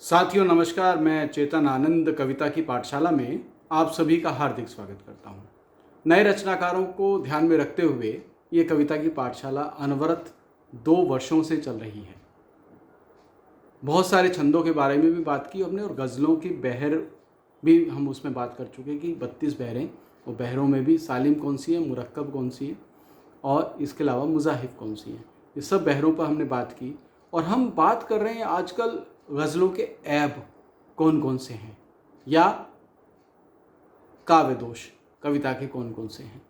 साथियों नमस्कार। मैं चेतन आनंद कविता की पाठशाला में आप सभी का हार्दिक स्वागत करता हूं। नए रचनाकारों को ध्यान में रखते हुए ये कविता की पाठशाला अनवरत 2 वर्षों से चल रही है। बहुत सारे छंदों के बारे में भी बात की हमने और गज़लों की बहर भी हम उसमें बात कर चुके कि 32 बहरें, और बहरों में भी सालिम कौन सी है, मुरक्कब कौन सी है और इसके अलावा मुज़ाहिफ कौन सी है। ये सब बहरों पर हमने बात की और हम बात कर रहे हैं आजकल गज़लों के ऐब कौन कौन से हैं या काव्य दोष कविता के कौन कौन से हैं।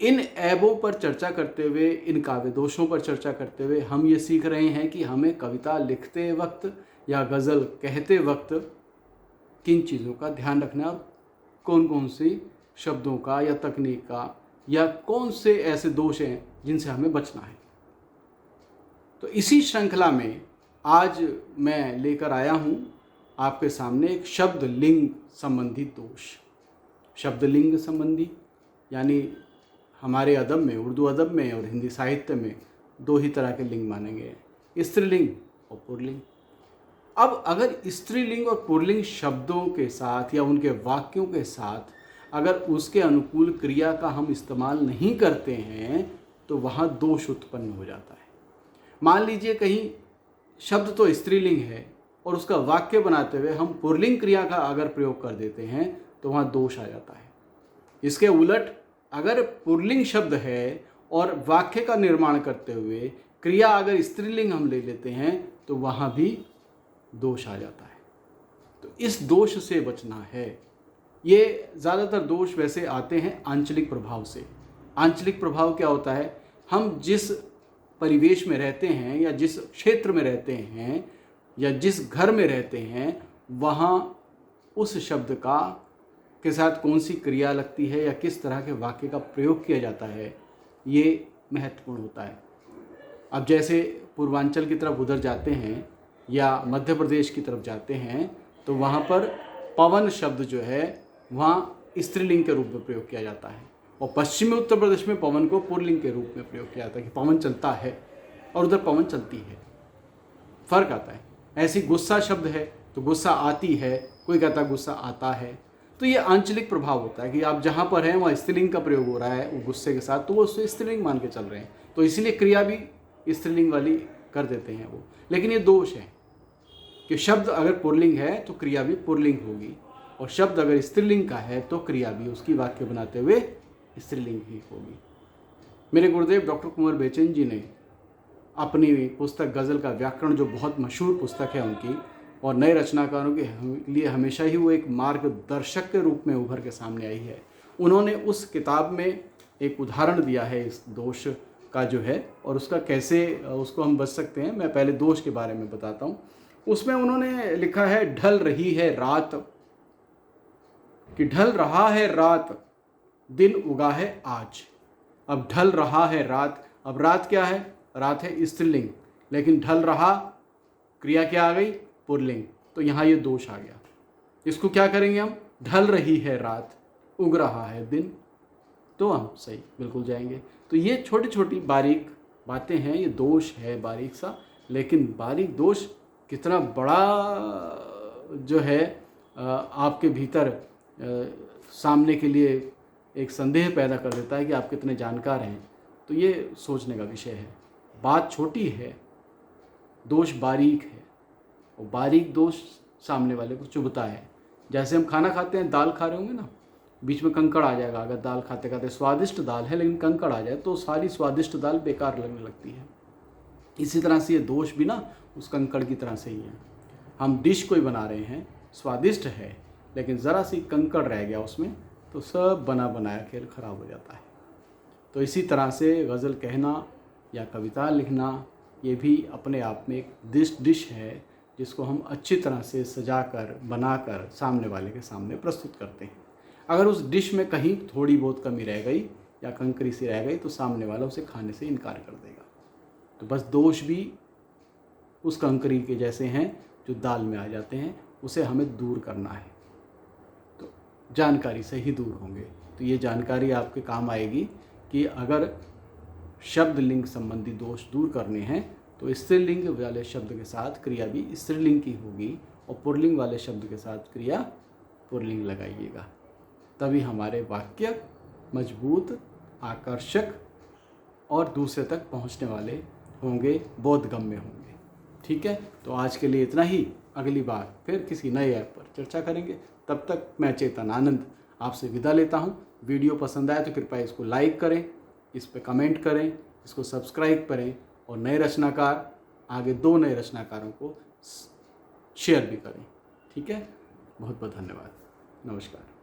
इन ऐबों पर चर्चा करते हुए, इन काव्य दोषों पर चर्चा करते हुए हम ये सीख रहे हैं कि हमें कविता लिखते वक्त या गज़ल कहते वक्त किन चीज़ों का ध्यान रखना है और कौन कौन सी शब्दों का या तकनीक का या कौन से ऐसे दोष हैं जिनसे हमें बचना है। तो इसी श्रृंखला में आज मैं लेकर आया हूँ आपके सामने एक शब्द लिंग संबंधी दोष। शब्द लिंग संबंधी यानी हमारे अदब में, उर्दू अदब में और हिंदी साहित्य में 2 ही तरह के लिंग माने गए हैं, स्त्रीलिंग और पुल्लिंग। अब अगर स्त्रीलिंग और पुल्लिंग शब्दों के साथ या उनके वाक्यों के साथ अगर उसके अनुकूल क्रिया का हम इस्तेमाल नहीं करते हैं तो वहाँ दोष उत्पन्न हो जाता है। मान लीजिए कहीं शब्द तो स्त्रीलिंग है और उसका वाक्य बनाते हुए हम पुल्लिंग क्रिया का अगर प्रयोग कर देते हैं तो वहाँ दोष आ जाता है। इसके उलट अगर पुल्लिंग शब्द है और वाक्य का निर्माण करते हुए क्रिया अगर स्त्रीलिंग हम ले लेते हैं तो वहाँ भी दोष आ जाता है। तो इस दोष से बचना है। ये ज़्यादातर दोष वैसे आते हैं आंचलिक प्रभाव से। आंचलिक प्रभाव क्या होता है? हम जिस परिवेश में रहते हैं या जिस क्षेत्र में रहते हैं या जिस घर में रहते हैं वहाँ उस शब्द का के साथ कौन सी क्रिया लगती है या किस तरह के वाक्य का प्रयोग किया जाता है, ये महत्वपूर्ण होता है। अब जैसे पूर्वांचल की तरफ उधर जाते हैं या मध्य प्रदेश की तरफ जाते हैं तो वहाँ पर पवन शब्द जो है वहाँ स्त्रीलिंग के रूप में प्रयोग किया जाता है और पश्चिमी उत्तर प्रदेश में पवन को पुल्लिंग के रूप में प्रयोग किया जाता है कि पवन चलता है और उधर पवन चलती है। फर्क आता है। ऐसी गुस्सा शब्द है तो गुस्सा आती है, कोई कहता है गुस्सा आता है। तो ये आंचलिक प्रभाव होता है कि आप जहाँ पर हैं वहाँ स्त्रीलिंग का प्रयोग हो रहा है वो गुस्से के साथ, तो वो उससे स्त्रीलिंग मान के चल रहे हैं, तो इसीलिए क्रिया भी स्त्रीलिंग वाली कर देते हैं वो। लेकिन ये दोष है कि शब्द अगर पुल्लिंग है तो क्रिया भी पुल्लिंग होगी और शब्द अगर स्त्रीलिंग का है तो क्रिया भी उसकी वाक्य बनाते हुए स्त्रीलिंग ही होगी। मेरे गुरुदेव डॉक्टर कुंवर बेचन जी ने अपनी पुस्तक गज़ल का व्याकरण, जो बहुत मशहूर पुस्तक है उनकी, और नए रचनाकारों के लिए हमेशा ही वो एक मार्गदर्शक के रूप में उभर के सामने आई है। उन्होंने उस किताब में एक उदाहरण दिया है इस दोष का जो है और उसका कैसे उसको हम बच सकते हैं। मैं पहले दोष के बारे में बताता हूँ। उसमें उन्होंने लिखा है, ढल रही है रात, कि ढल रहा है रात, दिन उगा है आज। अब ढल रहा है रात, अब रात क्या है? रात है स्त्रीलिंग, लेकिन ढल रहा क्रिया क्या आ गई? पुल्लिंग। तो यहाँ ये दोष आ गया। इसको क्या करेंगे हम? ढल रही है रात, उग रहा है दिन, तो हम सही बिल्कुल जाएंगे। तो ये छोटी छोटी बारीक बातें हैं, ये दोष है बारीक सा, लेकिन बारीक दोष कितना बड़ा जो है आपके भीतर सामने के लिए एक संदेह पैदा कर देता है कि आप कितने जानकार हैं। तो ये सोचने का विषय है। बात छोटी है, दोष बारीक है, और बारीक दोष सामने वाले को चुभता है। जैसे हम खाना खाते हैं, दाल खा रहे होंगे ना, बीच में कंकड़ आ जाएगा। अगर दाल खाते खाते स्वादिष्ट दाल है लेकिन कंकड़ आ जाए तो सारी स्वादिष्ट दाल बेकार लगने लगती है। इसी तरह से ये दोष भी ना उस कंकड़ की तरह से ही है। हम डिश कोई बना रहे हैं, स्वादिष्ट है, लेकिन ज़रा सी कंकड़ रह गया उसमें तो सब बना बनाया खेल खराब हो जाता है। तो इसी तरह से गज़ल कहना या कविता लिखना ये भी अपने आप में एक डिश है जिसको हम अच्छी तरह से सजाकर बनाकर सामने वाले के सामने प्रस्तुत करते हैं। अगर उस डिश में कहीं थोड़ी बहुत कमी रह गई या कंकरी सी रह गई तो सामने वाला उसे खाने से इनकार कर देगा। तो बस दोष भी उस कंकरी के जैसे हैं जो दाल में आ जाते हैं, उसे हमें दूर करना है। तो जानकारी से ही दूर होंगे। तो ये जानकारी आपके काम आएगी कि अगर शब्द लिंग संबंधी दोष दूर करने हैं तो स्त्रीलिंग वाले शब्द के साथ क्रिया भी स्त्रीलिंग की होगी और पुल्लिंग वाले शब्द के साथ क्रिया पुल्लिंग लगाइएगा, तभी हमारे वाक्य मजबूत, आकर्षक और दूसरे तक पहुंचने वाले होंगे, बोधगम्य होंगे। ठीक है, तो आज के लिए इतना ही। अगली बार फिर किसी नए ऐप पर चर्चा करेंगे। तब तक मैं चेतन आनंद आपसे विदा लेता हूँ। वीडियो पसंद आए तो कृपया इसको लाइक करें, इस पर कमेंट करें, इसको सब्सक्राइब करें और नए रचनाकार, आगे 2 नए रचनाकारों को शेयर भी करें। ठीक है, बहुत बहुत धन्यवाद। नमस्कार।